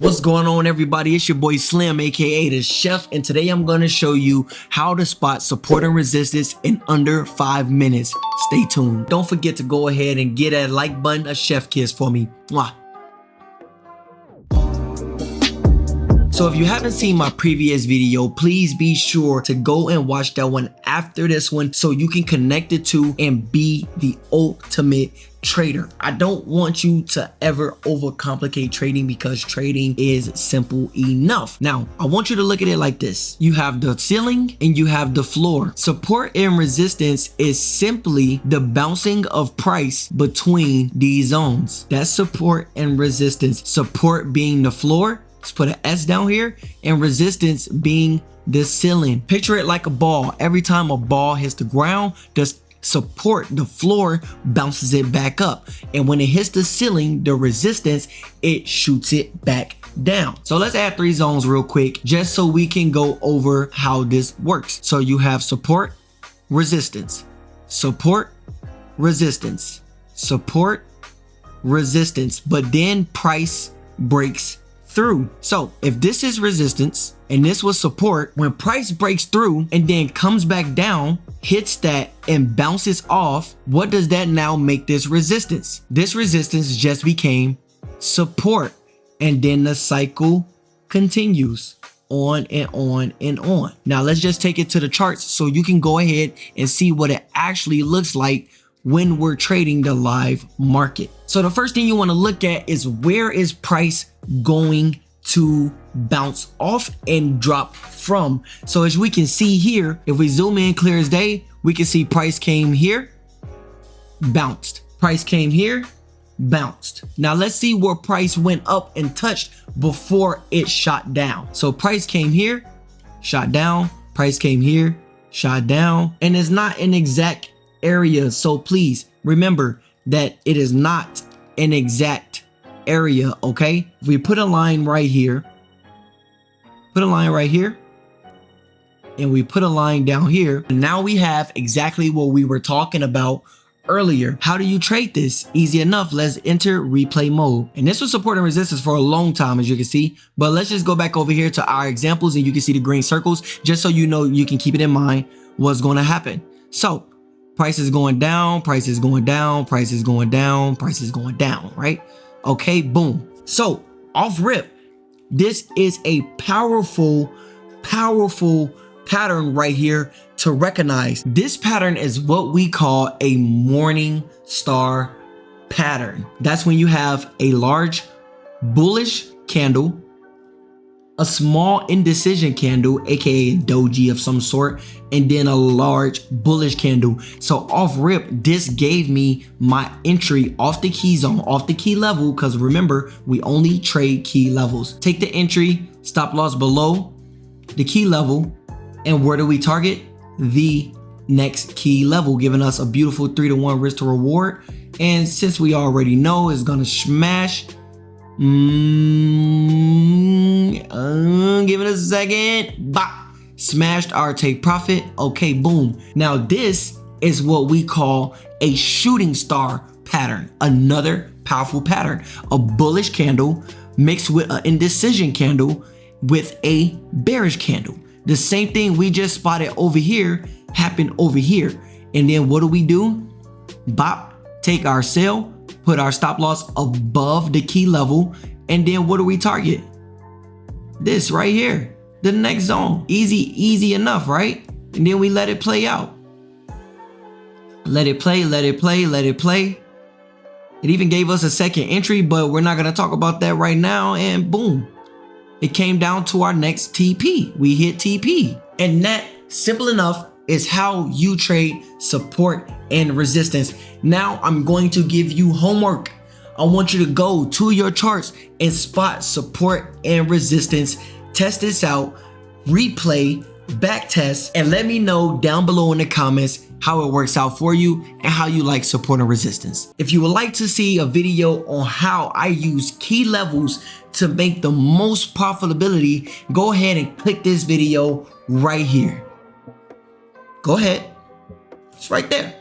What's going on, everybody? It's your boy Slim, aka the Chef, and today I'm going to show you how to spot support and resistance in under 5 minutes. Stay tuned. Don't forget to go ahead and get that like button, a chef kiss for me. Mwah. So if you haven't seen my previous video, please be sure to go and watch that one after this one so you can connect it to and be the ultimate trader. I don't want you to ever overcomplicate trading because trading is simple enough. Now, I want you to look at it like this. You have the ceiling and you have the floor. Support and resistance is simply the bouncing of price between these zones. That's support and resistance. Support being the floor. Let's put an S down here, and resistance being the ceiling. Picture it like a ball. Every time a ball hits the ground, the support, the floor, bounces it back up. And when it hits the ceiling, the resistance, it shoots it back down. So let's add 3 zones real quick, just so we can go over how this works. So you have support, resistance, support, resistance, support, resistance, but then price breaks through. So if this is resistance and this was support, when price breaks through and then comes back down, hits that and bounces off, what does that now make this resistance? This resistance just became support, and then the cycle continues on and on and on. Now let's just take it to the charts so you can go ahead and see what it actually looks like when we're trading the live market. So the first thing you want to look at is, where is price going to bounce off and drop from? So as we can see here, if we zoom in clear as day, we can see price came here, bounced. Price came here, bounced. Now let's see where price went up and touched before it shot down. So price came here, shot down, price came here, shot down, and it's not an exact area. So please remember that it is not an exact area. Okay, if we put a line right here, put a line right here, and we put a line down here, and now we have exactly what we were talking about earlier. How do you trade this? Easy enough. Let's enter replay mode. And this was support and resistance for a long time, as you can see, but let's just go back over here to our examples, and you can see the green circles, just so you know, you can keep it in mind what's going to happen. So price is going down, price is going down, price is going down, price is going down, right? Okay, boom. So off rip, this is a powerful pattern right here to recognize. This pattern is what we call a morning star pattern. That's when you have a large bullish candle, a small indecision candle, aka doji of some sort, and then a large bullish candle. So off rip, this gave me my entry off the key zone, off the key level, because remember, we only trade key levels. Take the entry, stop loss below the key level, and where do we target? The next key level, giving us a beautiful 3-to-1 risk to reward. And since we already know it's gonna smash, give it a second. Bop. Smashed our take profit. Okay, boom. Now this is what we call a shooting star pattern. Another powerful pattern. A bullish candle mixed with an indecision candle with a bearish candle. The same thing we just spotted over here happened over here. And then what do? Bop. Take our sell, put our stop loss above the key level, and then what do we target? This right here, the next zone. Easy enough, right? And then we let it play out. Let it play, let it play, let it play. It even gave us a second entry, but we're not gonna talk about that right now. And boom, it came down to our next TP. We hit TP. And that, simple enough, is how you trade support and resistance. Now I'm going to give you homework. I want you to go to your charts and spot support and resistance. Test this out, replay, back test, and let me know down below in the comments how it works out for you and how you like support and resistance. If you would like to see a video on how I use key levels to make the most profitability, go ahead and click this video right here. Go ahead. It's right there.